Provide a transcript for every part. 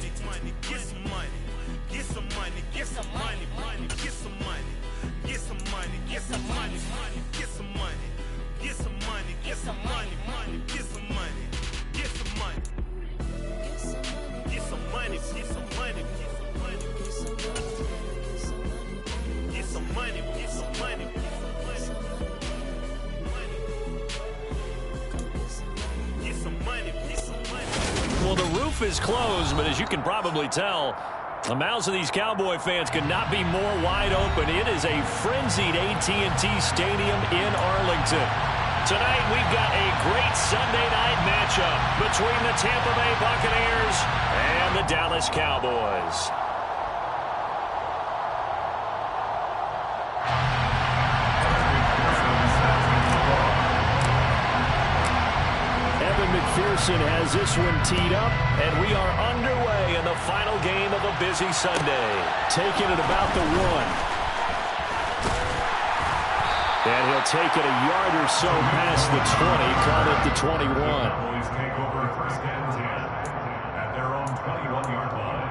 get some money, get some money, get some money, get some money, get some money, get some money, get some money, get some money, get some money, get some money, get some money, get some money, get some money, get some money, get some money. Well, the roof is closed, but as you can probably tell, the mouths of these Cowboy fans could not be more wide open. It is a frenzied AT&T Stadium in Arlington. Tonight, we've got a great Sunday night matchup between the Tampa Bay Buccaneers and the Dallas Cowboys. McPherson has this one teed up, and we are underway in the final game of a busy Sunday. Taking it about the 1. And he'll take it a yard or so past the 20, call it the 21. Boys take over first and 10 at their own 21-yard line.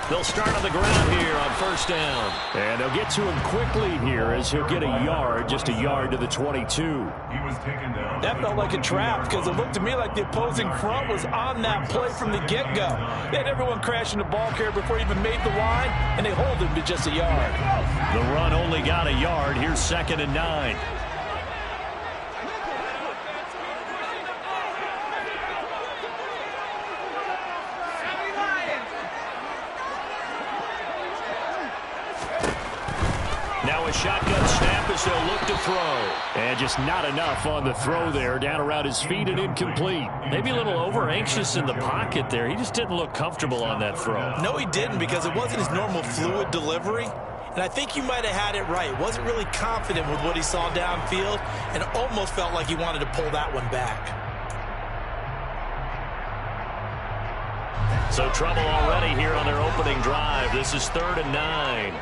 They'll start on the ground here on first down. And they'll get to him quickly here as he'll get a yard, just a yard to the 22. He was taken down. That felt like a trap because it looked to me like the opposing front was on that play from the get-go. They had everyone crashing the ball carrier before he even made the line, and they hold him to just a yard. The run only got a yard. Here's 2nd and 9. Now a shotgun snap as they'll look to throw. And just not enough on the throw there. Down around his feet and incomplete. Maybe a little over-anxious in the pocket there. He just didn't look comfortable on that throw. No, he didn't, because it wasn't his normal fluid delivery. And I think you might have had it right. Wasn't really confident with what he saw downfield and almost felt like he wanted to pull that one back. So trouble already here on their opening drive. This is 3rd and 9.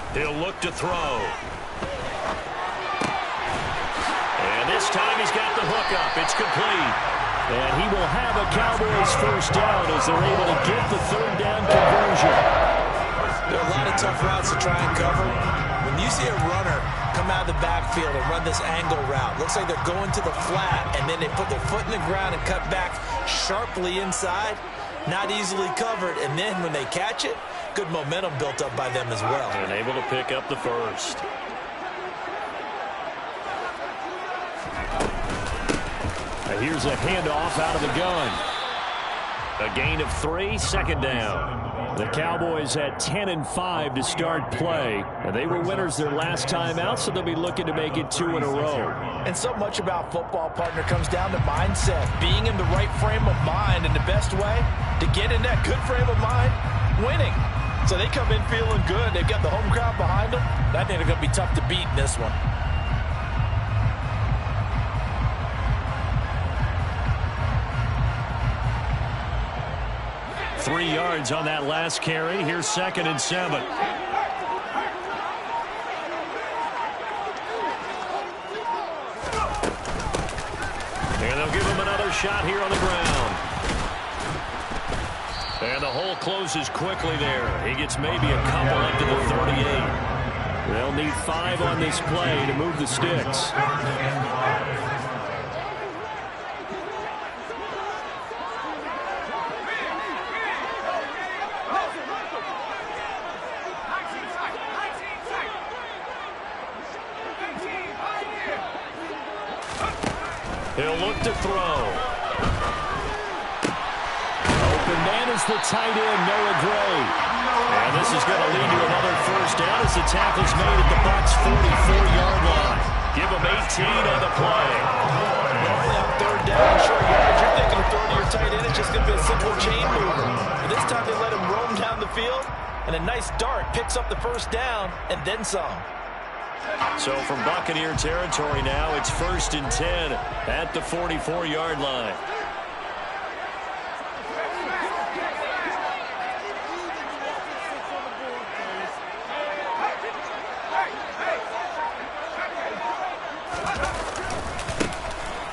He'll look to throw. And this time he's got the hook up. It's complete. And he will have a Cowboys first down as they're able to get the 3rd down conversion. There are a lot of tough routes to try and cover. When you see a runner come out of the backfield and run this angle route, looks like they're going to the flat, and then they put their foot in the ground and cut back sharply inside. Not easily covered, and then when they catch it, good momentum built up by them as well. And able to pick up the first. And here's a handoff out of the gun. A gain of 3, 2nd down. The Cowboys had 10 and 5 to start play, and they were winners their last time out, so they'll be looking to make it 2 in a row. And so much about football, partner, comes down to mindset, being in the right frame of mind, and the best way to get in that good frame of mind, winning. So they come in feeling good. They've got the home crowd behind them. I think they're going to be tough to beat in this one. Three yards on that last carry. Here's 2nd and 7. And they'll give him another shot here on the ground. And the hole closes quickly there. He gets maybe a couple up to the 38. They'll need 5 on this play to move the sticks. He'll look to throw. Open man is the tight end, Noah Gray. And this is going to lead to another first down as the tackle's made at the Bucs' 44-yard line. Give him 18 on the play. Normally on third down, short yardage, you're thinking of throwing to your tight end. It's just going to be a simple chain mover. But this time they let him roam down the field, and a nice dart picks up the first down and then some. So from Buccaneer territory now, it's 1st and 10 at the 44-yard line.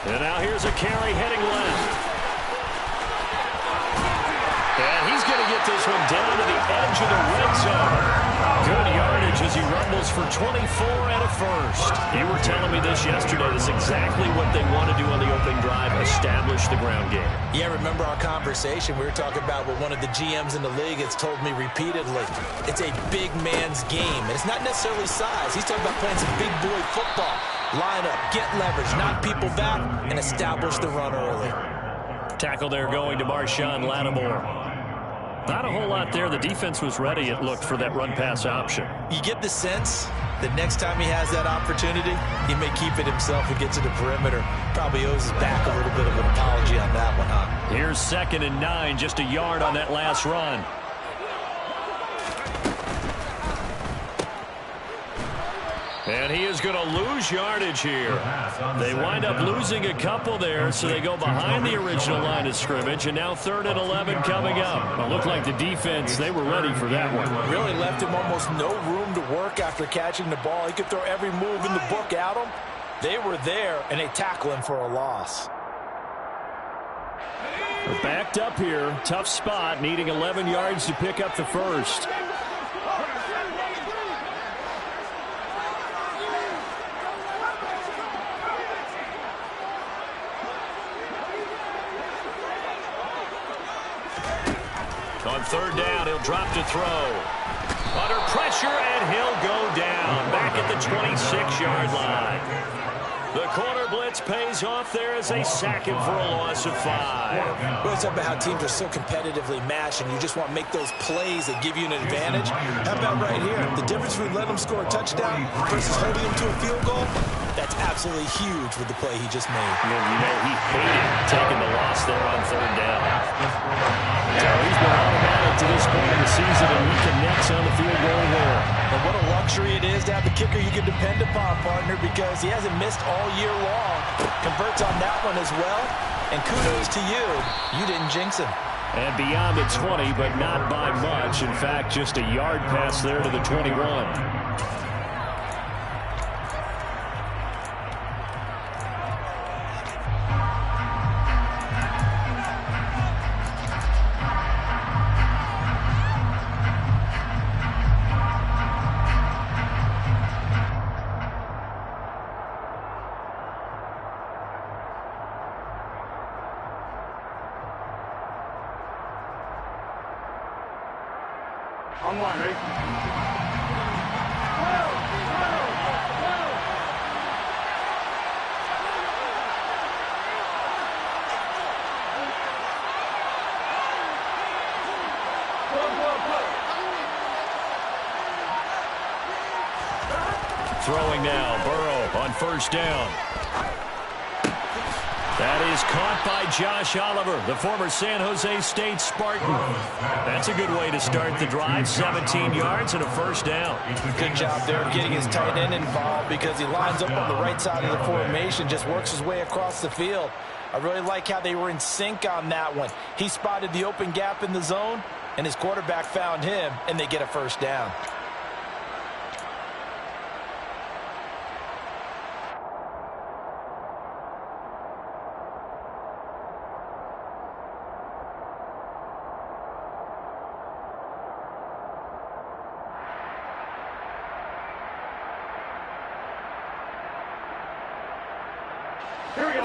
And now here's a carry heading left. And he's going to get this one down to the edge of the red zone. Good yardage as he rumbles for 24 and a first. You were telling me this yesterday. This is exactly what they want to do on the opening drive, establish the ground game. Yeah, remember our conversation? We were talking about what one of the GMs in the league has told me repeatedly. It's a big man's game, and it's not necessarily size. He's talking about playing some big boy football. Line up, get leverage, knock people back, and establish the run early. Tackle there going to Marshawn Lattimore. Not a whole lot there. The defense was ready, it looked, for that run-pass option. You get the sense that next time he has that opportunity, he may keep it himself and get to the perimeter. Probably owes his back a little bit of an apology on that one, huh? Here's 2nd and 9, just a yard on that last run. And he is going to lose yardage here. They wind up losing a couple there, so they go behind the original line of scrimmage, and now 3rd and 11 coming up. It looked like the defense, they were ready for that one. Really left him almost no room to work after catching the ball. He could throw every move in the book at him. They were there, and they tackle him for a loss. We're backed up here. Tough spot, needing 11 yards to pick up the first. On 3rd down, he'll drop to throw. Under pressure, and he'll go down. Back at the 26-yard line. The corner blitz pays off there as they sack him for a loss of 5. Well, it's about how teams are so competitively matched, and you just want to make those plays that give you an advantage. How about right here? The difference between letting them score a touchdown versus holding them to a field goal, that's absolutely huge with the play he just made. And you know, he hated taking the loss there on 3rd down. So he's been automatic to this point in the season, and he connects on the field goal there. And what a luxury it is to have a kicker you can depend upon, partner, because he hasn't missed all year long. Converts on that one as well. And kudos to you. You didn't jinx him. And beyond the 20, but not by much. In fact, just a yard pass there to the 21. Online, ready? Throwing now, Burrow on 1st down. That is caught by Josh Oliver, the former San Jose State Spartan. That's a good way to start the drive. 17 yards and a 1st down. Good job there getting his tight end involved because he lines up on the right side of the formation, just works his way across the field. I really like how they were in sync on that one. He spotted the open gap in the zone, and his quarterback found him, and they get a 1st down.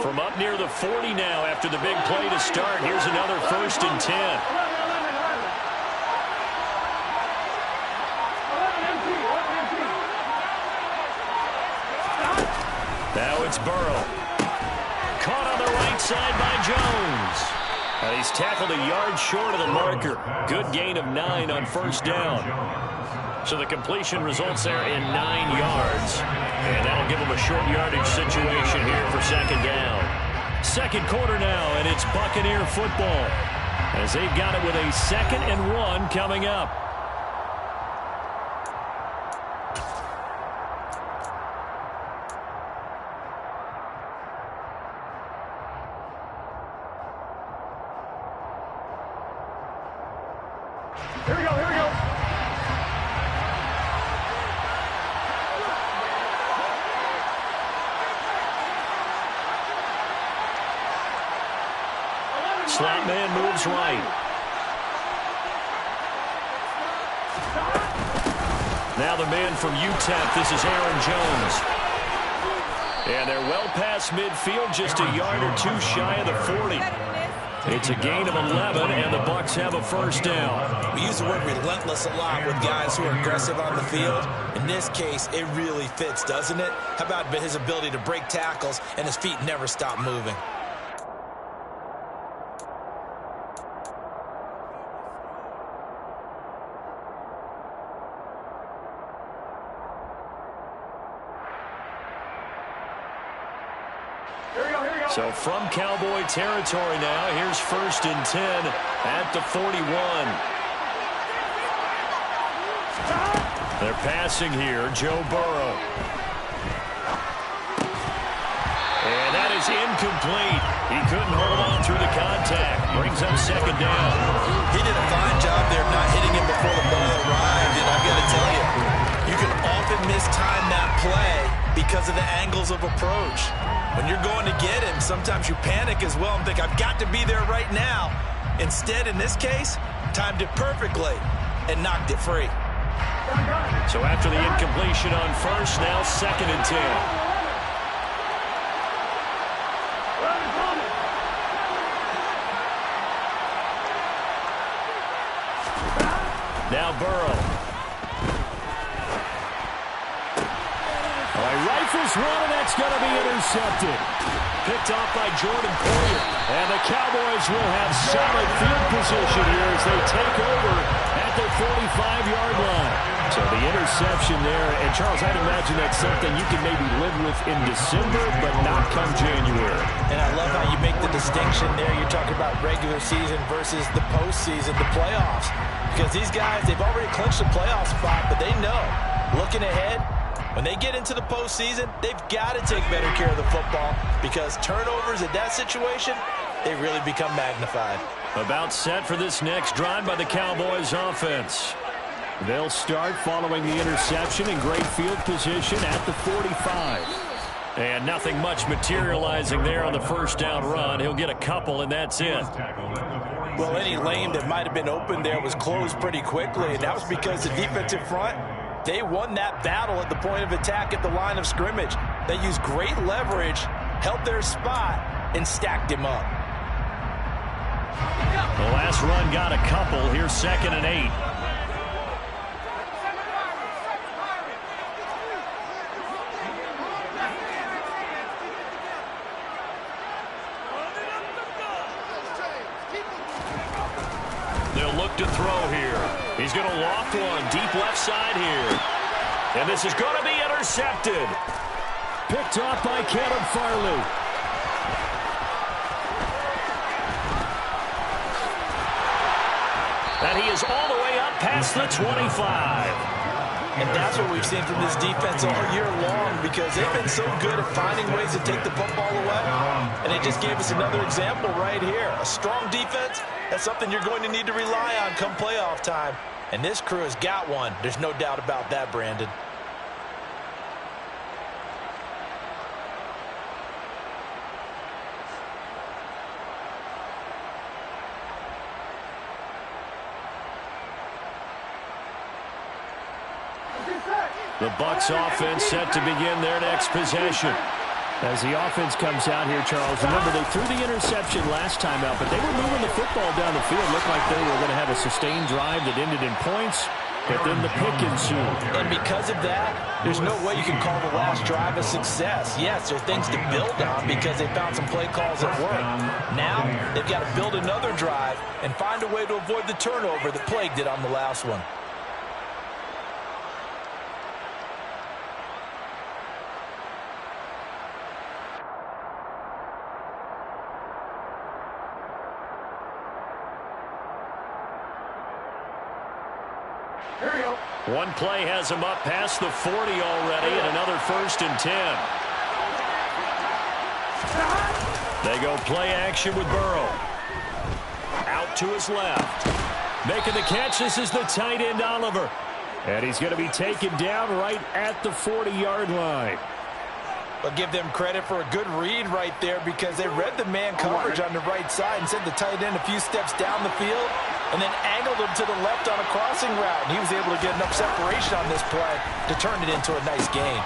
From up near the 40 now after the big play to start. Here's another 1st and 10. Now it's Burrow. Caught on side by Jones. And he's tackled a yard short of the marker. Good gain of 9 on first down. So the completion results there in 9 yards. And that'll give them a short yardage situation here for second down. Second quarter now, and it's Buccaneer football, as they've got it with a 2nd and 1 coming up. Here we go, here we go. Slot man moves right. Now the man from UTEP, this is Aaron Jones. And they're well past midfield, just a yard or 2 shy of the 40. It's a gain of 11, and the Bucs have a first down. We use the word relentless a lot with guys who are aggressive on the field. In this case, it really fits, doesn't it? How about his ability to break tackles and his feet never stop moving? So from Cowboy territory now, here's 1st and 10 at the 41. They're passing here, Joe Burrow. And that is incomplete. He couldn't hold on through the contact. Brings up second down. He did a fine job there of not hitting him before the ball arrived, and I've got to tell you, you can often mistime that play because of the angles of approach. When you're going to get him, sometimes you panic as well and think, I've got to be there right now. Instead, in this case, timed it perfectly and knocked it free. So after the incompletion on first, now 2nd and 10. Now Burrow. Rifles one, and that's going to be intercepted. Picked off by Jordan Poyer. And the Cowboys will have solid field position here as they take over at their 45-yard line. So the interception there, and Charles, I'd imagine that's something you can maybe live with in December, but not come January. And I love how you make the distinction there. You're talking about regular season versus the postseason, the playoffs. Because these guys, they've already clinched the playoff spot, but they know, looking ahead, when they get into the postseason, they've got to take better care of the football because turnovers in that situation, they really become magnified. About set for this next drive by the Cowboys offense. They'll start following the interception in great field position at the 45. And nothing much materializing there on the first down run. He'll get a couple, and that's it. Well, any lane that might have been open there was closed pretty quickly, and that was because the defensive front, they won that battle at the point of attack at the line of scrimmage. They used great leverage, held their spot, and stacked him up. The last run got a couple. Here's 2nd and 8. They'll look to throw here. He's going to loft one deep left side here. And this is going to be intercepted. Picked off by Caleb Farley. And he is all the way up past the 25. And that's what we've seen from this defense all year long because they've been so good at finding ways to take the football away. And they just gave us another example right here. A strong defense, that's something you're going to need to rely on come playoff time. And this crew has got one. There's no doubt about that, Brandon. The Bucs offense set to begin their next possession. As the offense comes out here, Charles, remember they threw the interception last time out, but they were moving the football down the field. Looked like they were going to have a sustained drive that ended in points. but then the pick ensued. And because of that, there's no way you can call the last drive a success. Yes, there are things to build on because they found some play calls that work. Now, they've got to build another drive and find a way to avoid the turnover that plagued it on the last one. One play has him up past the 40 already, and another 1st and 10. They go play action with Burrow. Out to his left. Making the catch, this is the tight end Oliver. And he's going to be taken down right at the 40-yard line. But give them credit for a good read right there because they read the man coverage on the right side and sent the tight end a few steps down the field and then angled him to the left on a crossing route. And he was able to get enough separation on this play to turn it into a nice gain.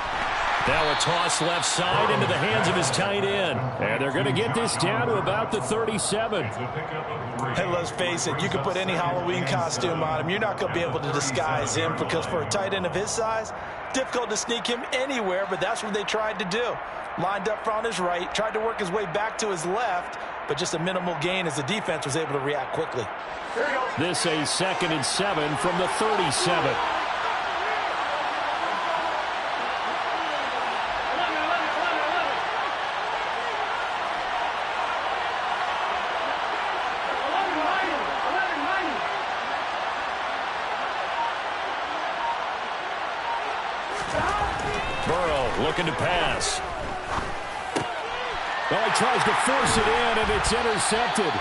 Now a toss left side into the hands of his tight end. And they're going to get this down to about the 37. And let's face it, you can put any Halloween costume on him. You're not going to be able to disguise him because for a tight end of his size, difficult to sneak him anywhere, but that's what they tried to do. Lined up on his right, tried to work his way back to his left, but just a minimal gain as the defense was able to react quickly. This a 2nd and 7 from the 37. Looking to pass. Well, he tries to force it in, and it's intercepted.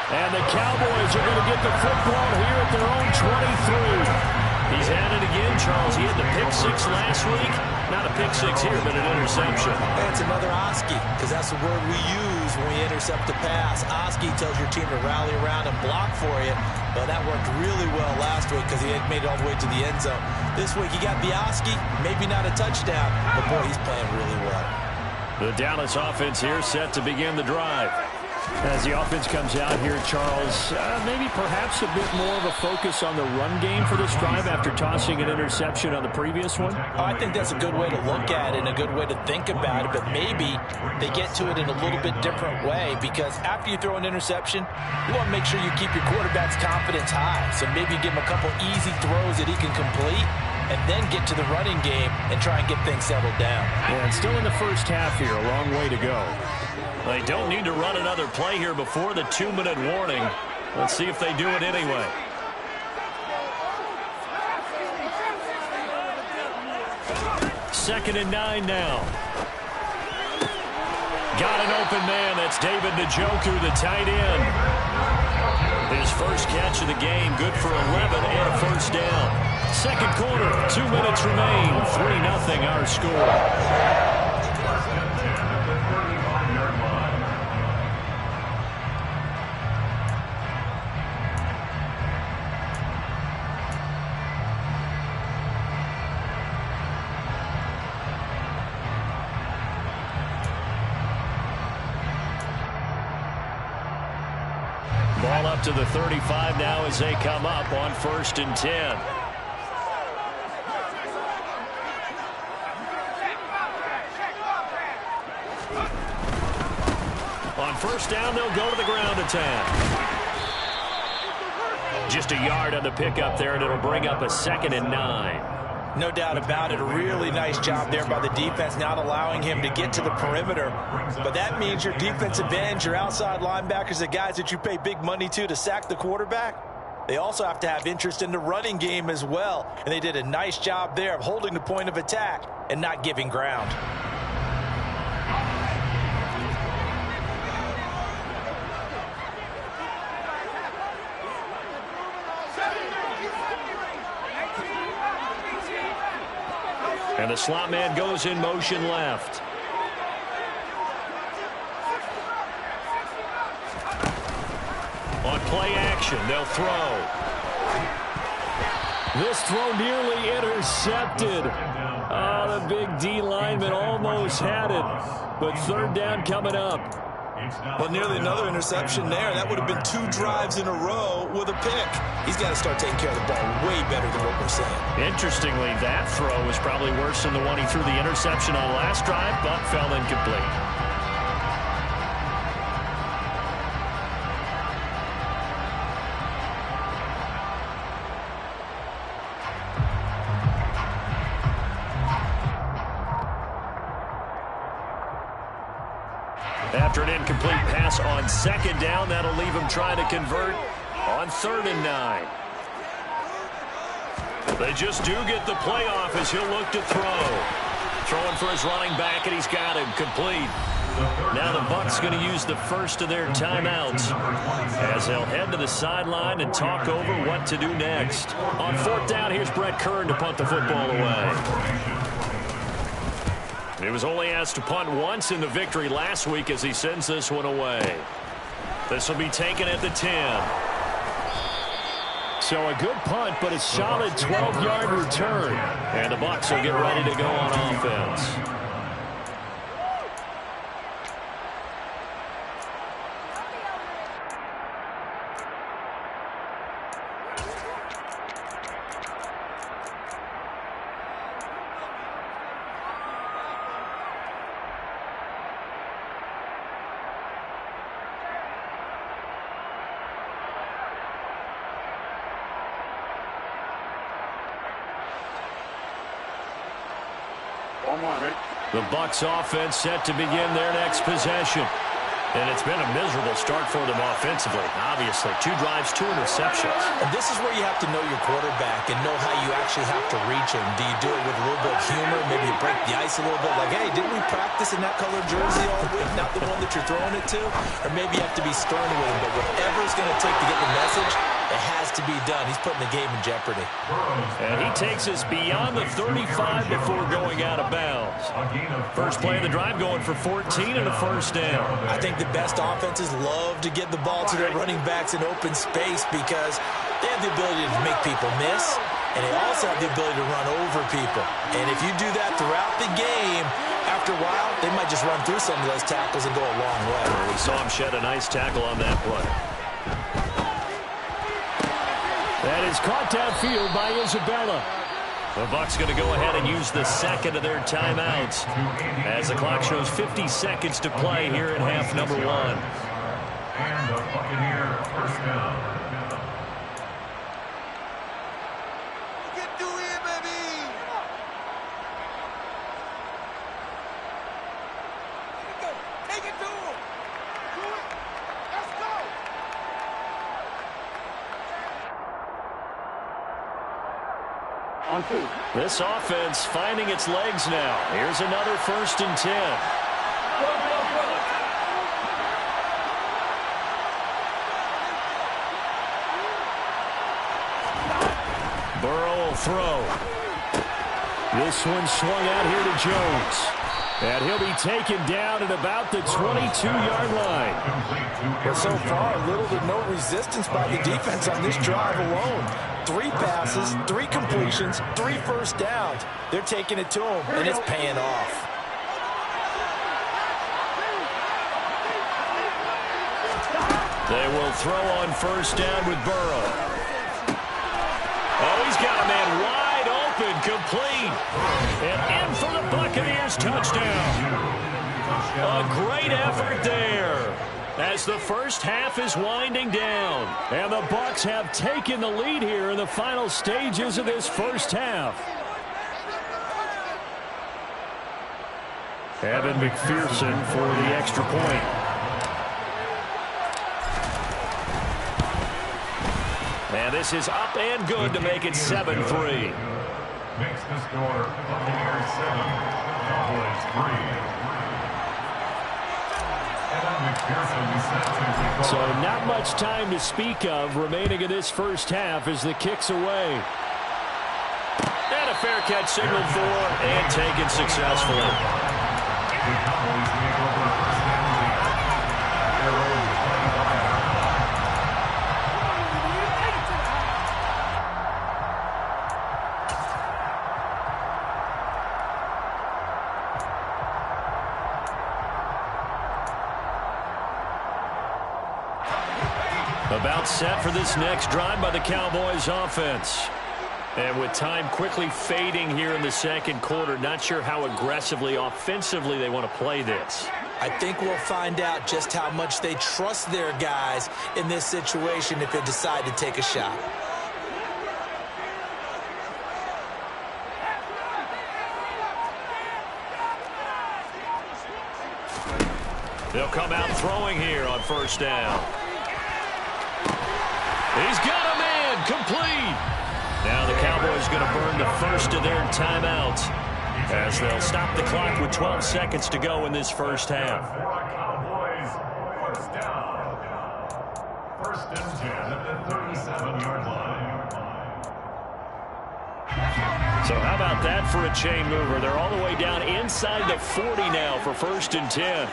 And the Cowboys are going to get the football here at their own 23. He's at it again, Charles. He had the pick 6 last week. Not a pick 6 here, but an interception. And it's another Oski, because that's the word we use when we intercept the pass. Oski tells your team to rally around and block for you. But that worked really well last week because he had made it all the way to the end zone. This week, he got the Oski, maybe not a touchdown, but boy, he's playing really well. The Dallas offense here set to begin the drive. As the offense comes out here, Charles, maybe perhaps a bit more of a focus on the run game for this drive after tossing an interception on the previous one? I think that's a good way to look at it and a good way to think about it, but maybe they get to it in a little bit different way because after you throw an interception, you want to make sure you keep your quarterback's confidence high. So maybe give him a couple easy throws that he can complete and then get to the running game and try and get things settled down. Yeah, and still in the first half here, a long way to go. They don't need to run another play here before the 2-minute warning. Let's see if they do it anyway. Second and 9 now. Got an open man. That's David Njoku, the tight end. His first catch of the game, good for 11 and a first down. Second quarter, 2 minutes remain. 3-0 our score. Ball up to the 35 now as they come up on 1st and 10. On first down, they'll go to the ground attack. Just a yard on the pickup there, and it'll bring up a 2nd and 9. No doubt about it. A really nice job there by the defense, not allowing him to get to the perimeter. But that means your defensive ends, your outside linebackers, the guys that you pay big money to sack the quarterback, they also have to have interest in the running game as well. And they did a nice job there of holding the point of attack and not giving ground. And the slot man goes in motion left. On play action, they'll throw. This throw nearly intercepted. Oh, the big D lineman almost had it. But third down coming up. Well, nearly another interception there. That would have been 2 drives in a row with a pick. He's got to start taking care of the ball way better than what we're saying. Interestingly, that throw was probably worse than the one he threw the interception on last drive, but fell incomplete. After an incomplete pass on second down, that'll leave him trying to convert on 3rd and 9. They just do get the playoff as he'll look to throw. Throwing for his running back, and he's got him complete. Now the Bucs going to use the first of their timeouts as they'll head to the sideline and talk over what to do next. On 4th down, here's Brett Kern to punt the football away. He was only asked to punt once in the victory last week as he sends this one away. This will be taken at the 10. So a good punt, but a solid 12-yard return. And the Bucs will get ready to go on offense. The Bucs offense set to begin their next possession. And it's been a miserable start for them offensively. Obviously, 2 drives, 2 interceptions. And this is where you have to know your quarterback and know how you actually have to reach him. Do you do it with a little bit of humor? Maybe you break the ice a little bit. Like, hey, didn't we practice in that colored jersey all week? Not the one that you're throwing it to? Or maybe you have to be stern with him. But whatever it's going to take to get the message, it has to be done. He's putting the game in jeopardy. And he takes us beyond the 35 before going out of bounds. First play of the drive going for 14 and a first down. I think the best offenses love to get the ball to their running backs in open space because they have the ability to make people miss, and they also have the ability to run over people. And if you do that throughout the game, after a while, they might just run through some of those tackles and go a long way. We saw him shed a nice tackle on that play. That is caught downfield by Isabella. The Bucs going to go ahead and use the second of their timeouts as the clock shows 50 seconds to play here in half number 1. And the Buccaneer first down. This offense finding its legs now. Here's another 1st and 10. Burrow will throw. This one swung out here to Jones. And he'll be taken down at about the 22-yard line. But so far, little to no resistance by the defense on this drive alone. 3 passes, 3 completions, 3 first downs. They're taking it to him, and it's paying off. They will throw on 1st down with Burrow. Oh, he's got a man wide open, complete. And in for the Buccaneers touchdown. A great effort there as the first half is winding down. And the Bucs have taken the lead here in the final stages of this first half. Evan McPherson for the extra point. And this is up and good to make it 7-3. Makes the score Buccaneers 7, Cowboys 3. So not much time to speak of remaining in this first half as the kick's away. And a fair catch signaled for and taken successfully. The Cowboys take over first down lead. Their own 25. About set for this next drive by the Cowboys offense. And with time quickly fading here in the second quarter, not sure how aggressively, offensively they want to play this. I think we'll find out just how much they trust their guys in this situation if they decide to take a shot. They'll come out throwing here on first down. He's got a man complete. Now the Cowboys going to burn the first of their timeouts as they'll stop the clock with 12 seconds to go in this first half. Cowboys, first down. First and 10 at the 37-yard line. So how about that for a chain mover? They're all the way down inside the 40 now for first and 10.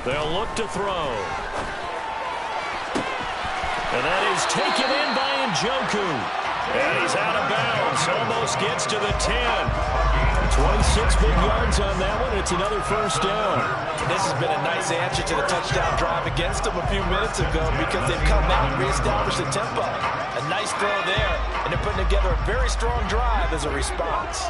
They'll look to throw. And that is taken in by Njoku. And he's out of bounds. Almost gets to the 10. 26 big yards on that one. It's another first down. This has been a nice answer to the touchdown drive against them a few minutes ago because they've come out and reestablished the tempo. A nice throw there, and they're putting together a very strong drive as a response.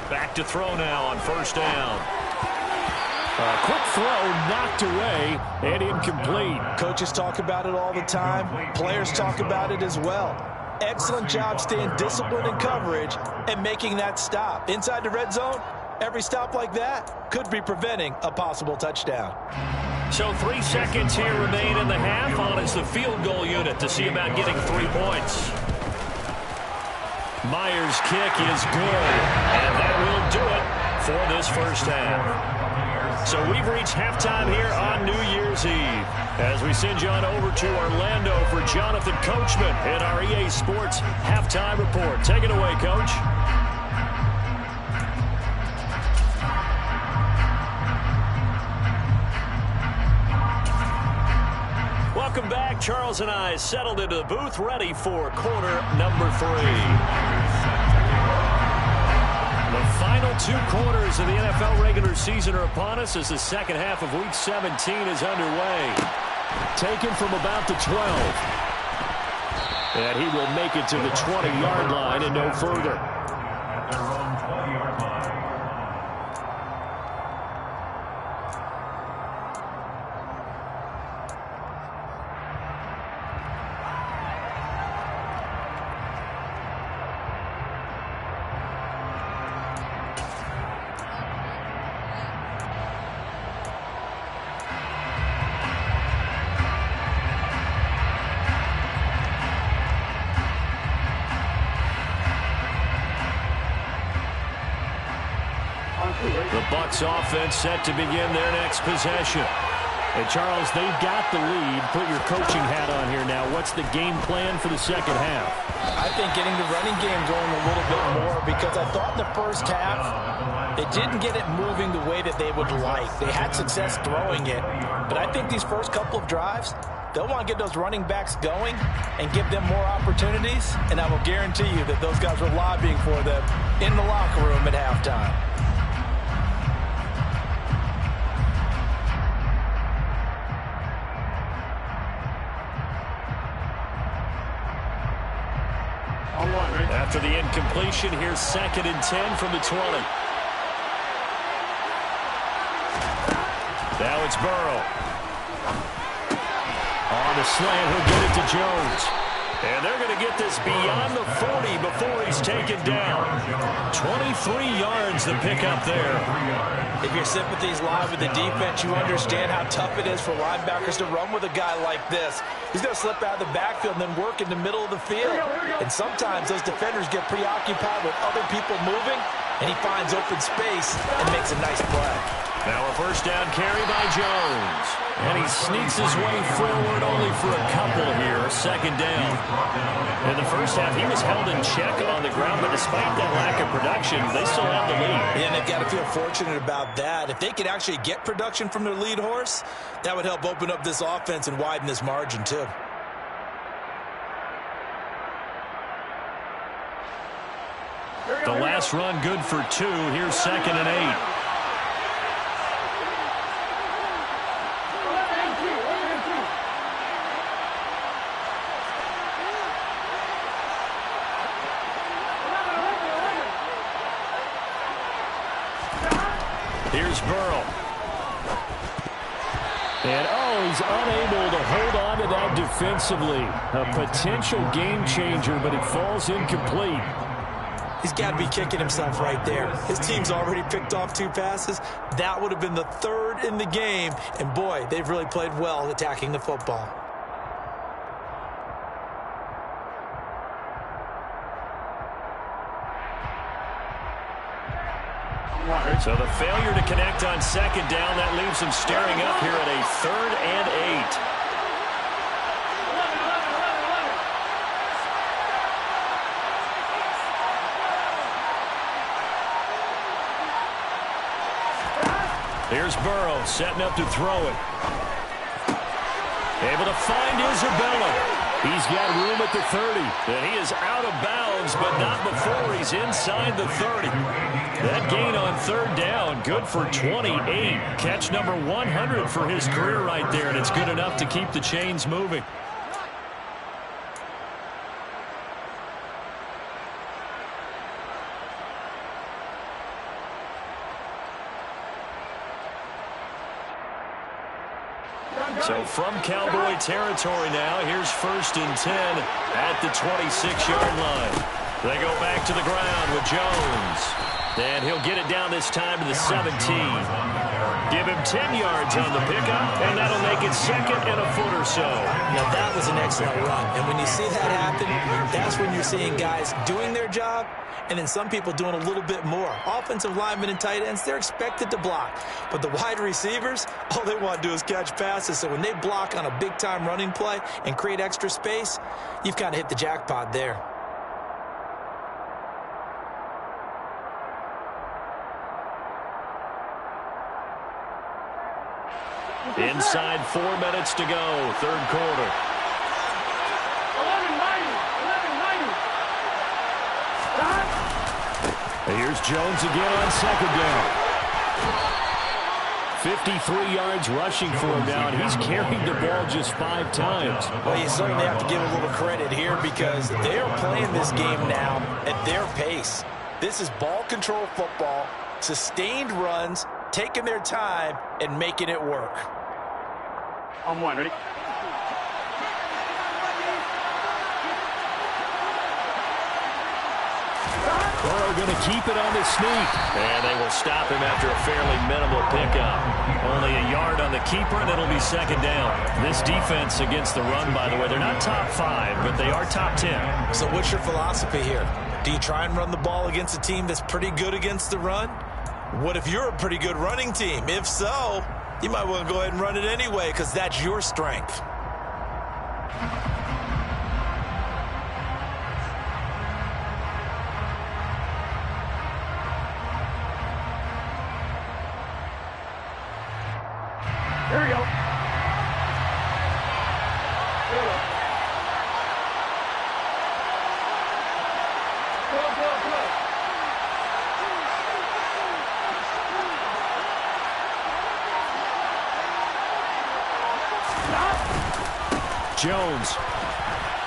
Back to throw now on first down. A quick throw knocked away and incomplete. Coaches talk about it all the time. Players talk about it as well. Excellent job staying disciplined in coverage and making that stop. Inside the red zone, every stop like that could be preventing a possible touchdown. So 3 seconds here remain in the half on as the field goal unit to see about getting 3 points. Myers' kick is good, and that will do it for this first half. So we've reached halftime here on New Year's Eve as we send you on over to Orlando for Jonathan Coachman in our EA Sports Halftime Report. Take it away, Coach. Welcome back. Charles and I settled into the booth, ready for quarter number 3. The final 2 quarters of the NFL regular season are upon us as the second half of Week 17 is underway. Taken from about the 12. And he will make it to the 20-yard line and no further. At their own 20-yard line. The Bucs offense set to begin their next possession. And Charles, they've got the lead. Put your coaching hat on here now. What's the game plan for the second half? I think getting the running game going a little bit more because I thought in the first half they didn't get it moving the way that they would like. They had success throwing it, but I think these first couple of drives, they'll want to get those running backs going and give them more opportunities, and I will guarantee you that those guys were lobbying for them in the locker room at halftime. After the incompletion, here's 2nd and 10 from the 20. Now it's Burrow. On the slant, he'll get it to Jones. And they're going to get this beyond the 40 before he's taken down. 23 yards the pickup there. If your sympathies lie with the defense, you understand how tough it is for linebackers to run with a guy like this. He's going to slip out of the backfield and then work in the middle of the field. And sometimes those defenders get preoccupied with other people moving, and he finds open space and makes a nice play. Now a first down carry by Jones. And he sneaks his way forward only for a couple here. 2nd down. In the first half, he was held in check on the ground, but despite that lack of production, they still have the lead. Yeah, and they've got to feel fortunate about that. If they could actually get production from their lead horse, that would help open up this offense and widen this margin too. The last run good for 2. Here's 2nd and 8. Here's Burrow. And, he's unable to hold on to that defensively. A potential game changer, but it falls incomplete. He's got to be kicking himself right there. His team's already picked off 2 passes. That would have been the 3rd in the game. And, boy, they've really played well attacking the football. So the failure to connect on 2nd down, that leaves him staring up here at a 3rd and 8. Here's Burrow setting up to throw it. Able to find Isabella. He's got room at the 30. And he is out of bounds, but not before he's inside the 30. That gain on 3rd down, good for 28. Catch number 100 for his career right there, and it's good enough to keep the chains moving. So from Cowboy territory now, here's 1st and 10 at the 26-yard line. They go back to the ground with Jones. And he'll get it down this time to the 17. Give him 10 yards on the pickup, and that'll make it 2nd and a foot or so. Now, that was an excellent run. And when you see that happen, that's when you're seeing guys doing their job and then some people doing a little bit more. Offensive linemen and tight ends, they're expected to block. But the wide receivers, all they want to do is catch passes. So when they block on a big-time running play and create extra space, you've kind of hit the jackpot there. Inside 4 minutes to go, 3rd quarter. Here's Jones again on 2nd down. 53 yards rushing for him now, and he's carried the ball just 5 times. Well, you certainly have to give a little credit here because they are playing this game now at their pace. This is ball control football, sustained runs, taking their time, and making it work. On 1, ready? Burrow going to keep it on the sneak. And they will stop him after a fairly minimal pickup. Only a yard on the keeper, and it'll be 2nd down. This defense against the run, by the way, they're not top 5, but they are top 10. So what's your philosophy here? Do you try and run the ball against a team that's pretty good against the run? What if you're a pretty good running team? If so, you might want to go ahead and run it anyway because that's your strength. Here we go. Jones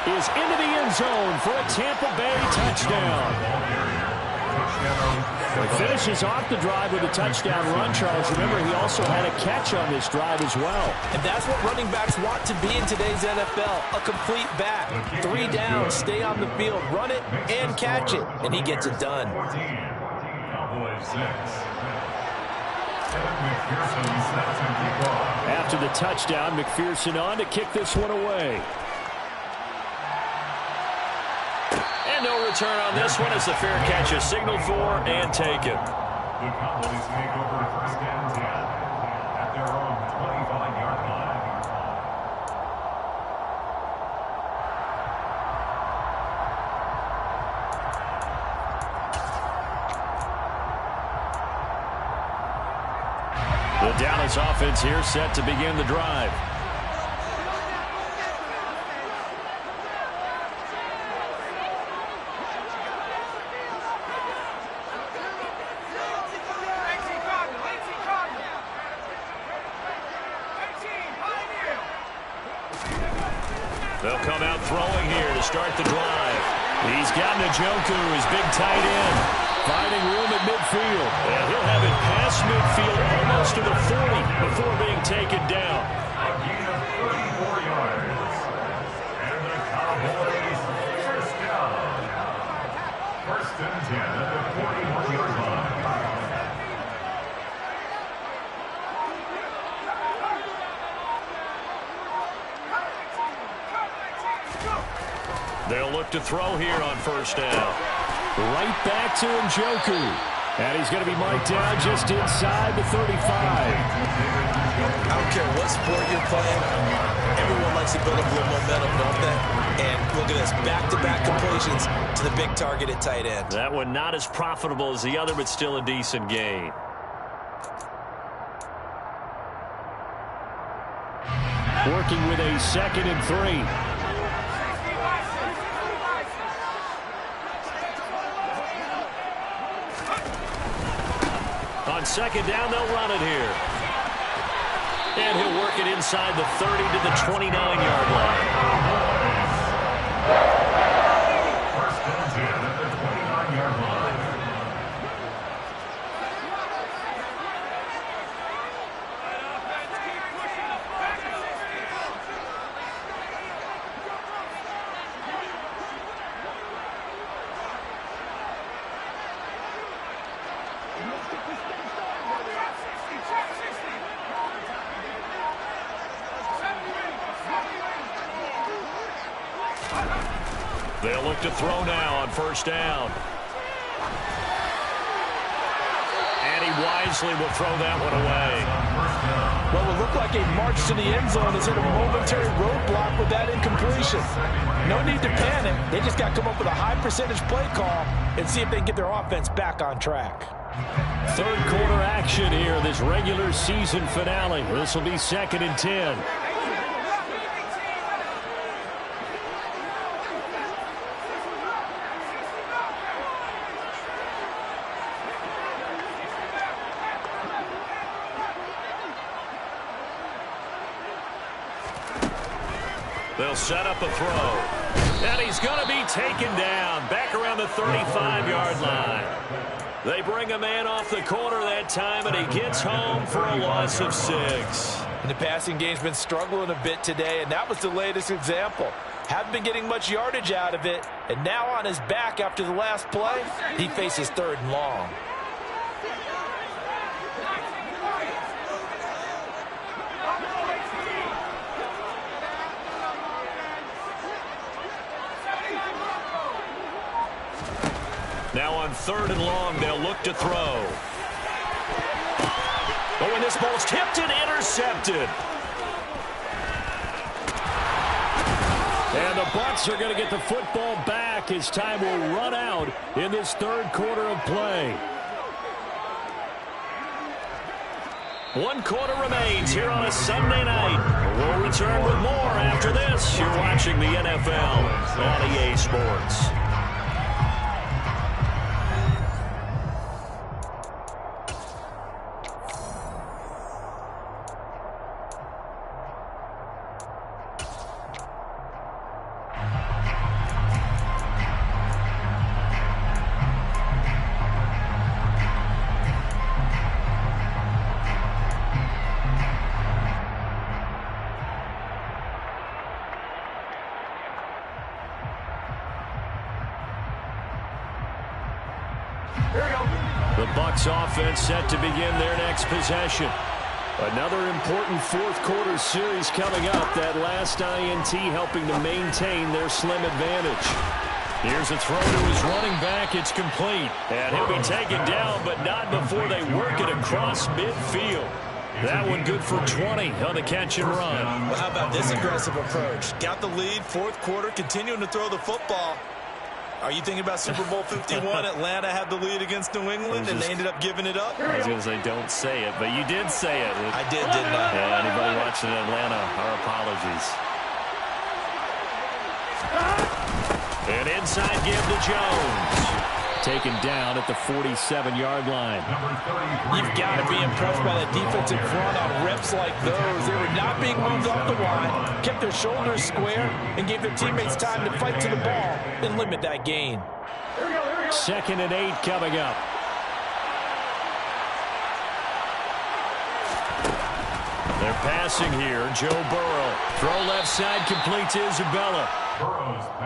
is into the end zone for a Tampa Bay touchdown. He finishes off the drive with a touchdown run, Charles. Remember, he also had a catch on this drive as well. And that's what running backs want to be in today's NFL, a complete back. 3 down, stay on the field, run it, and catch it. And he gets it done. After the touchdown, McPherson on to kick this one away. And no return on this one as the fair catch is signaled for and taken. The Cowboys make over 1st and 10 at their own 25-yard line. The Dallas offense here set to begin the drive. come out throwing here to start the drive. He's got Njoku, his big tight end, finding room at midfield. And he'll have it past midfield almost to the 40 before being taken down. A gain of 34 yards. And the Cowboys first down. First and 10 at the 41-yard line. They'll look to throw here on first down. Right back to Njoku. And he's going to be marked down just inside the 35. I don't care what sport you're playing. Everyone likes to build up a little momentum, don't they? And look at this, back-to-back completions to the big target at tight end. That one not as profitable as the other, but still a decent gain. Working with a 2nd and 3. On second down, they'll run it here. And he'll work it inside the 30 to the 29-yard line. First and 10 at the 29-yard line. They'll look to throw now on first down. And he wisely will throw that one away. What will look like a march to the end zone is hit a momentary roadblock with that incompletion. No need to panic. They just got to come up with a high percentage play call and see if they can get their offense back on track. Third quarter action here, this regular season finale. This will be 2nd and 10. They'll set up a throw. And he's going to be taken down back around the 35-yard line. They bring a man off the corner that time, and he gets home for a loss of 6. And the passing game's been struggling a bit today, and that was the latest example. Haven't been getting much yardage out of it, and now on his back after the last play, he faces 3rd and long. Now on 3rd and long, they'll look to throw. Oh, and this ball's tipped and intercepted. And the Bucs are going to get the football back as time will run out in this 3rd quarter of play. 1 quarter remains here on a Sunday night. We'll return with more after this. You're watching the NFL on EA Sports. The Bucs offense set to begin their next possession. Another important 4th quarter series coming up. That last INT helping to maintain their slim advantage. Here's a throw to his running back. It's complete. And he'll be taken down, but not before they work it across midfield. That one good for 20 on the catch and run. Well, how about this aggressive approach? Got the lead, 4th quarter, continuing to throw the football. Are you thinking about Super Bowl 51? Atlanta had the lead against New England, and they ended up giving it up? I was going to say, don't say it, but you did say it. I did, didn't I? Yeah, anybody watching Atlanta, our apologies. And inside give to Jones. taken down at the 47-yard line. You've got to be impressed by the defensive front on reps like those. They were not being moved off the line, kept their shoulders square, and gave their teammates time to fight to the ball and limit that gain. 2nd and 8 coming up. They're passing here. Joe Burrow. Throw left side, complete to Isabella.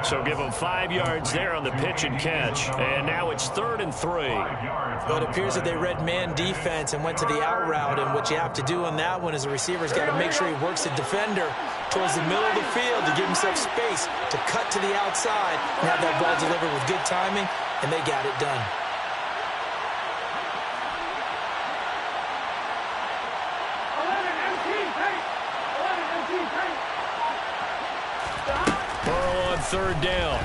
So give them 5 yards there on the pitch and catch. And now it's 3rd and 3. Well, it appears that they read man defense and went to the out route. And what you have to do on that one is the receiver's got to make sure he works the defender towards the middle of the field to give himself space to cut to the outside and have that ball delivered with good timing. And they got it done. Burrow on 3rd down.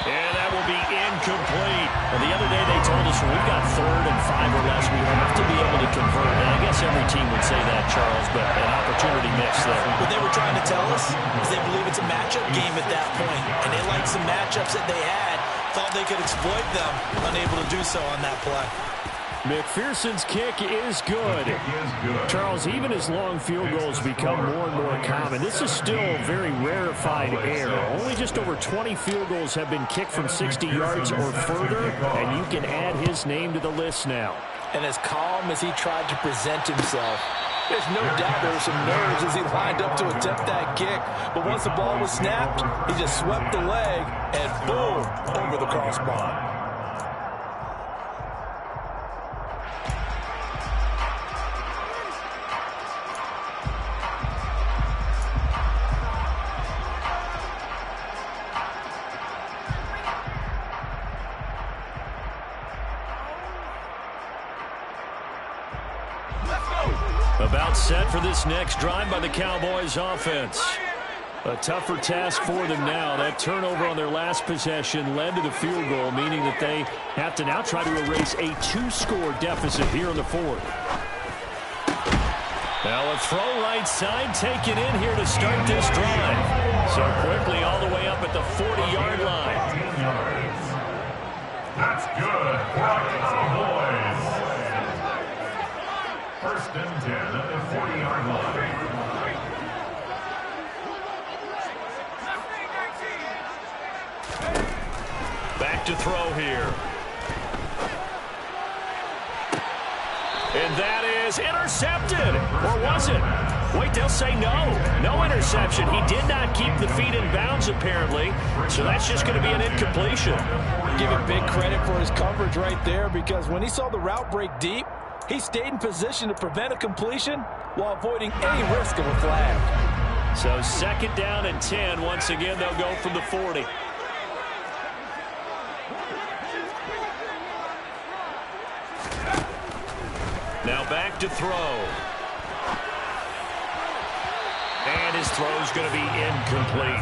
And that will be incomplete. And the other day they told us when we've got 3rd and 5 or less, we have to be able to convert. And I guess every team would say that, Charles, but an opportunity missed there. What they were trying to tell us is they believe it's a matchup game at that point. And they liked some matchups that they had, thought they could exploit them, unable to do so on that play. McPherson's kick is good. Charles, even as long field goals become more and more common, this is still very rarefied air. Only just over 20 field goals have been kicked from 60 yards or further, and you can add his name to the list now. And as calm as he tried to present himself, there's no doubt there were some nerves as he lined up to attempt that kick. But once the ball was snapped, he just swept the leg and boom, over the crossbar. About set for this next drive by the Cowboys offense. A tougher task for them now. That turnover on their last possession led to the field goal, meaning that they have to now try to erase a 2-score deficit here in the 4th. Now a throw right side taken in here to start this drive. So quickly all the way up at the 40-yard line. That's good for the Cowboys. 1st and 10 at the 40-yard line. Back to throw here. And that is intercepted. Or was it? Wait, they'll say no. No interception. He did not keep the feet in bounds, apparently. So that's just going to be an incompletion. Give him big credit for his coverage right there, because when he saw the route break deep, he stayed in position to prevent a completion while avoiding any risk of a flag. So 2nd down and 10. Once again, they'll go from the 40. Now back to throw. And his throw's going to be incomplete.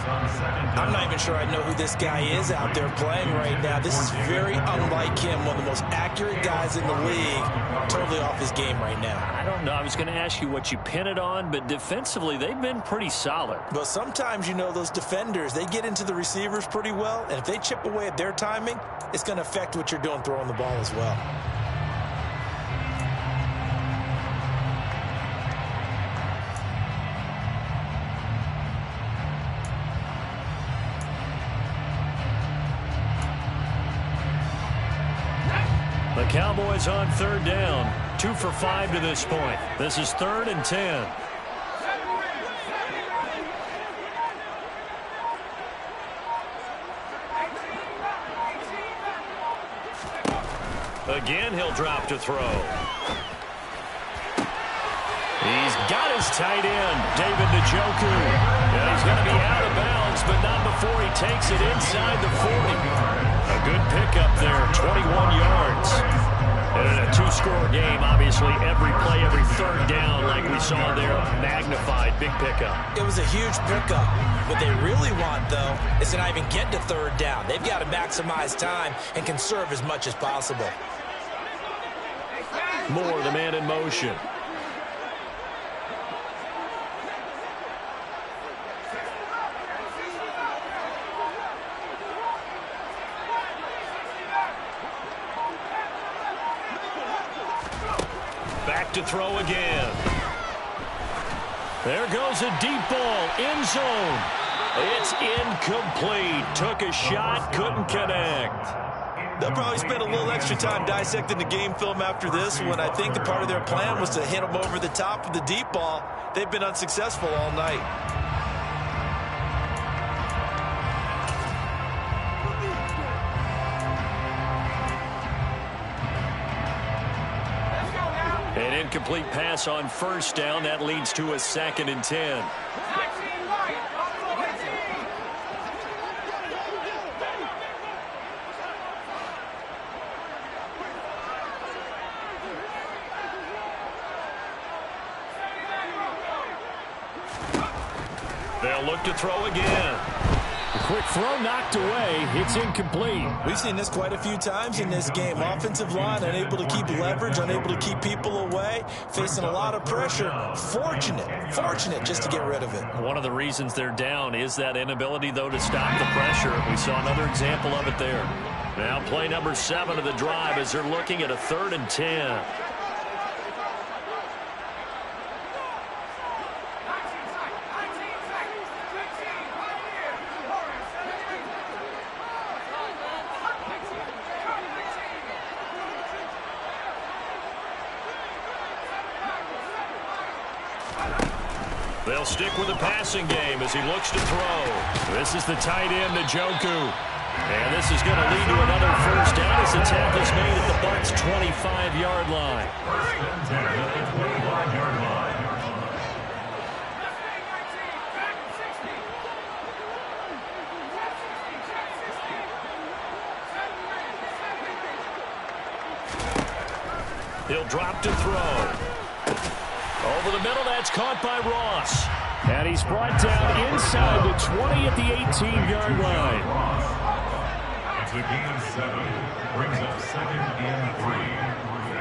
I'm not even sure I know who this guy is out there playing right now. This is very unlike him, one of the most accurate guys in the league. Totally off his game right now. I don't know. I was going to ask you what you pin it on, but defensively, they've been pretty solid. But sometimes, you know, those defenders, they get into the receivers pretty well, and if they chip away at their timing, it's going to affect what you're doing throwing the ball as well. The Cowboys on 3rd down. 2 for 5 to this point. This is 3rd and 10. Again, he'll drop to throw. He's got his tight end, David Njoku. And he's going to be out of bounds, but not before he takes it inside the 40. A good pickup there, 21 yards. And in a 2-score game, obviously, every play, every 3rd down, like we saw there, magnified, big pickup. It was a huge pickup. What they really want, though, is to not even get to 3rd down. They've got to maximize time and conserve as much as possible. Moore, the man in motion. look to throw again. There goes a deep ball, end zone. It's incomplete. Took a shot, couldn't connect. They'll probably spend a little extra time dissecting the game film after this one. I think the part of their plan was to hit them over the top of the deep ball. They've been unsuccessful all night. An incomplete pass on first down. That leads to a 2nd and 10. They'll look to throw again. A quick throw knocked away. It's incomplete. We've seen this quite a few times in this game. Offensive line unable to keep leverage, unable to keep people away, facing a lot of pressure. Fortunate just to get rid of it. One of the reasons they're down is that inability, though, to stop the pressure. We saw another example of it there. Now play number 7 of the drive as they're looking at a 3rd and 10. They'll stick with the passing game as he looks to throw. This is the tight end, Njoku. And this is going to lead to another first down as the tackle's made at the Bucs' 25-yard line. First and 10 at the 25-yard line. He'll drop to throw. Over the middle, that's caught by Ross. And he's brought down inside the 20 at the 18-yard line. It's a gain of 7. Brings up 2nd and 3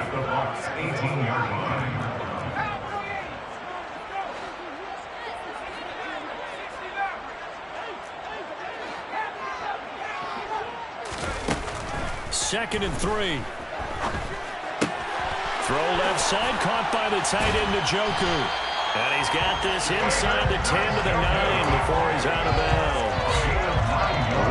at the Bucs' 18-yard line. Second and 3. Throw left side, caught by the tight end, Njoku. And he's got this inside the 10 to the 9 before he's out of bounds.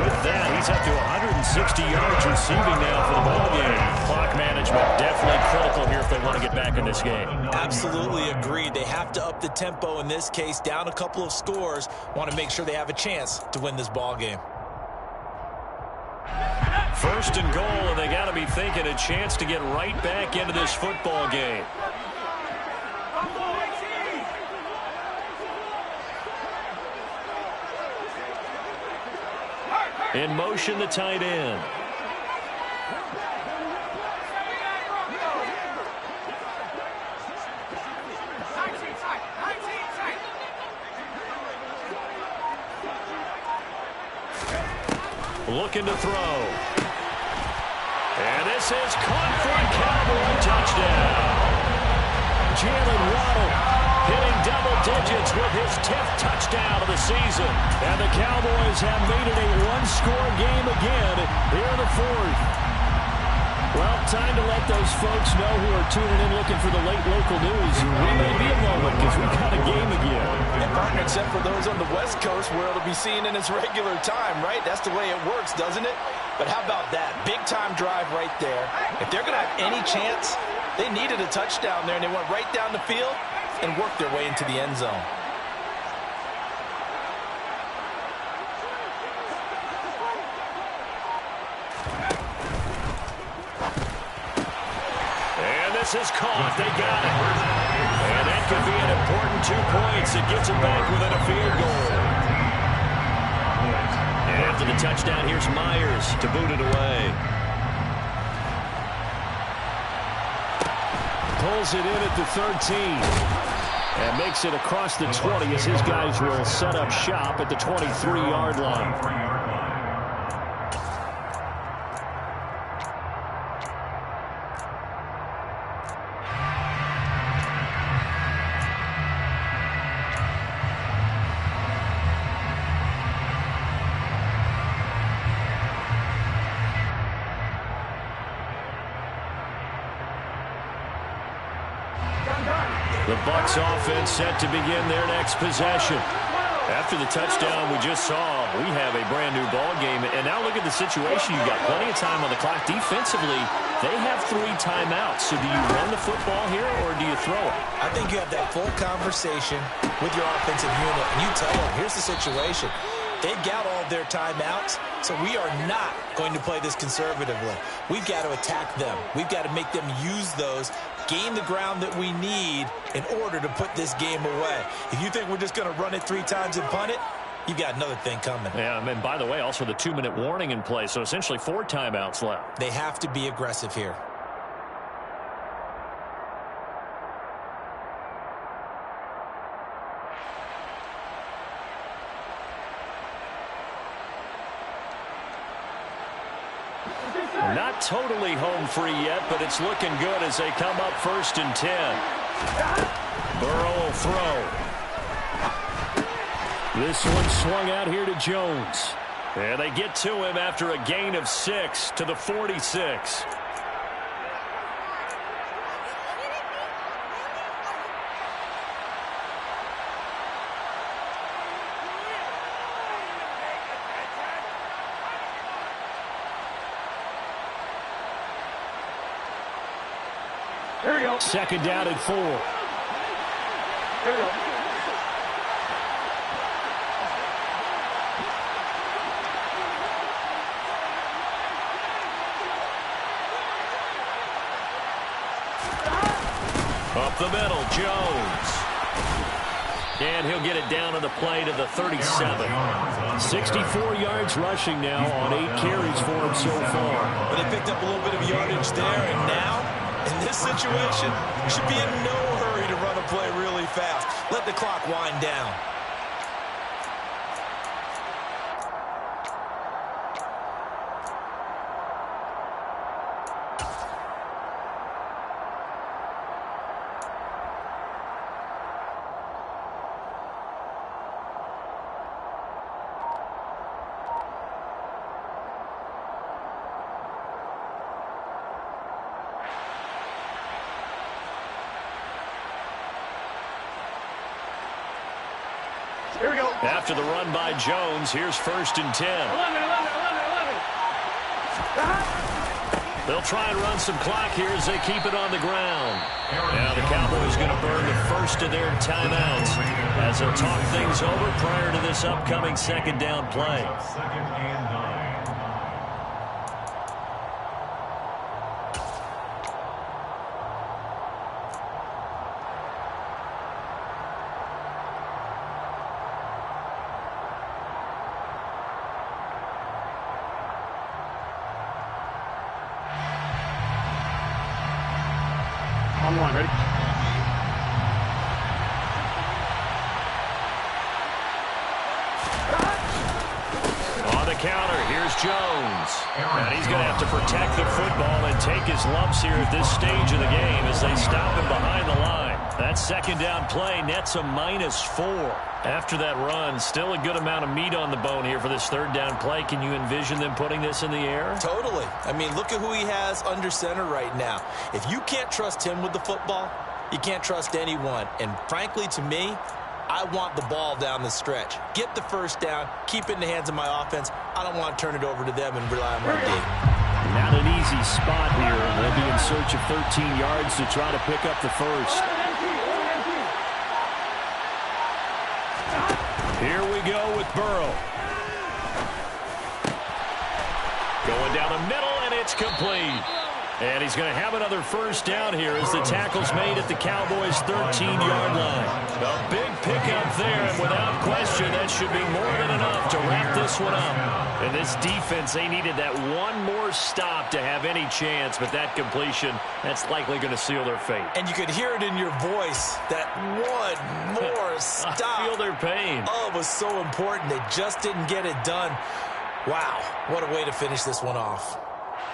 With that, he's up to 160 yards receiving now for the ballgame. Clock management definitely critical here if they want to get back in this game. Absolutely agreed. They have to up the tempo in this case, down a couple of scores. Want to make sure they have a chance to win this ball game. First and goal, and they got to be thinking a chance to get right back into this football game. In motion, the tight end. Looking to throw. And this is caught for a Cowboy touchdown. Jalen Waddle hitting double digits with his 10th touchdown of the season. And the Cowboys have made it a one-score game again here in the 4th. Well, time to let those folks know who are tuning in looking for the late local news. We may be a moment because we've got a game again. And partner, except for those on the West Coast where it'll be seen in its regular time, right? That's the way it works, doesn't it? But how about that? Big-time drive right there. If they're going to have any chance, they needed a touchdown there, and they went right down the field and worked their way into the end zone. This is caught. They got it. And that could be an important 2 points. It gets them back within a field goal. And after the touchdown, here's Myers to boot it away. Pulls it in at the 13. And makes it across the 20 as his guys will set up shop at the 23-yard line. The Bucs offense set to begin their next possession. After the touchdown we just saw, we have a brand new ball game. And now look at the situation. You've got plenty of time on the clock. Defensively, they have 3 timeouts. So do you run the football here or do you throw it? I think you have that full conversation with your offensive unit, and you tell them, here's the situation. They got all their timeouts, so we are not going to play this conservatively. We've got to attack them. We've got to make them use those, gain the ground that we need in order to put this game away. If you think we're just going to run it 3 times and punt it, you've got another thing coming. Yeah, and by the way, also the 2-minute warning in play, so essentially 4 timeouts left. They have to be aggressive here. Not totally home free yet, but it's looking good as they come up 1st and 10. Burrow will throw. This one swung out here to Jones. And they get to him after a gain of 6 to the 46. Here we go. 2nd down and 4. Here we go. Up the middle, Jones. And he'll get it down on the play to the 37. 64 yards rushing now on 8 carries for him so far. But they picked up a little bit of yardage there, and now, in this situation, you should be in no hurry to run a play really fast. Let the clock wind down. Here we go. After the run by Jones, here's 1st and 10. 11. They'll try and run some clock here as they keep it on the ground. Now the Cowboys going to burn the first of their timeouts as they'll talk things over prior to this upcoming 2nd down play. 2nd and 9. On 1, ready? On the counter, here's Jones. And he's going to have to protect the football and take his lumps here at this stage of the game as they stop him behind the line. That 2nd down play nets a -4. After that run, still a good amount of meat on the bone here for this 3rd down play. Can you envision them putting this in the air? Totally. I mean, look at who he has under center right now. If you can't trust him with the football, you can't trust anyone. And frankly, to me, I want the ball down the stretch. Get the 1st down, keep it in the hands of my offense. I don't want to turn it over to them and rely on my D. Not an easy spot here. They'll be in search of 13 yards to try to pick up the 1st. Here we go with Burrow. Going down the middle, and it's complete. And he's going to have another 1st down here as the tackle's made at the Cowboys' 13-yard line. A big pickup there, and without question, that should be more than enough to wrap this one up. And this defense, they needed that one more stop to have any chance, but that completion, that's likely going to seal their fate. And you could hear it in your voice, that one more stop. I feel their pain. Oh, it was so important. They just didn't get it done. Wow, what a way to finish this one off.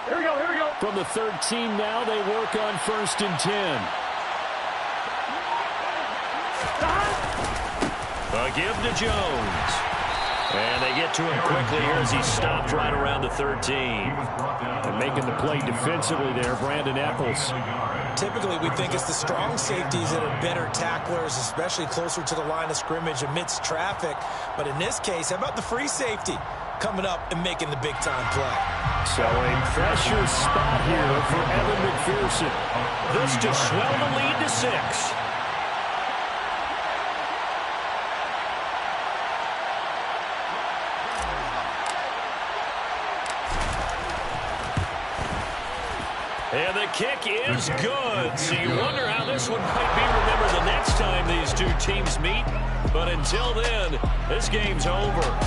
Here we go, here we go. From the 13 now, they work on 1st and 10. A give to Jones. And they get to him quickly here as he stopped right around the 13. And making the play defensively there, Brandon Eccles. Typically, we think it's the strong safeties that are better tacklers, especially closer to the line of scrimmage amidst traffic. But in this case, how about the free safety coming up and making the big-time play? So a pressure spot here for Evan McPherson. This to swell the lead to 6. And the kick is good. So you wonder how this one might be remembered the next time these two teams meet. But until then, this game's over.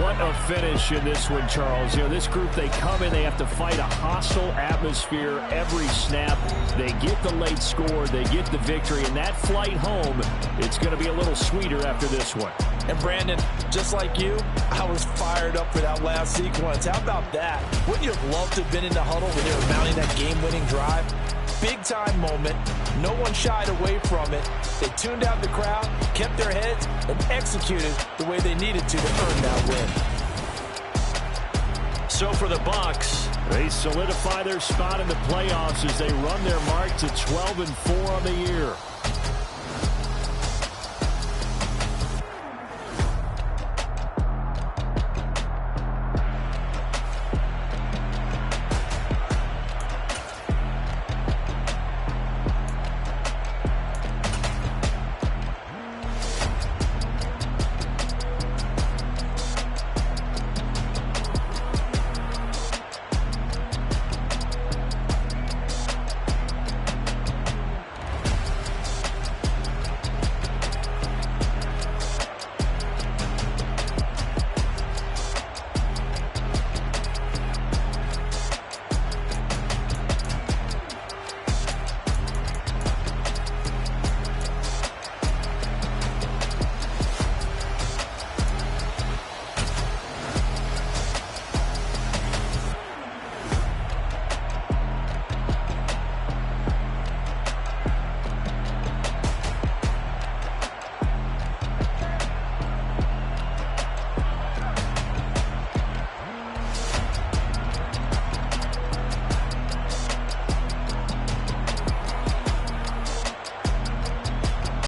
What a finish in this one, Charles. You know, this group, they come in, they have to fight a hostile atmosphere every snap. They get the late score, they get the victory, and that flight home, it's going to be a little sweeter after this one. And Brandon, just like you, I was fired up for that last sequence. How about that? Wouldn't you have loved to have been in the huddle when they were mounting that game-winning drive? Big-time moment. No one shied away from it. They tuned out the crowd, kept their heads, and executed the way they needed to earn that win. So for the Bucs, they solidify their spot in the playoffs as they run their mark to 12-4 on the year.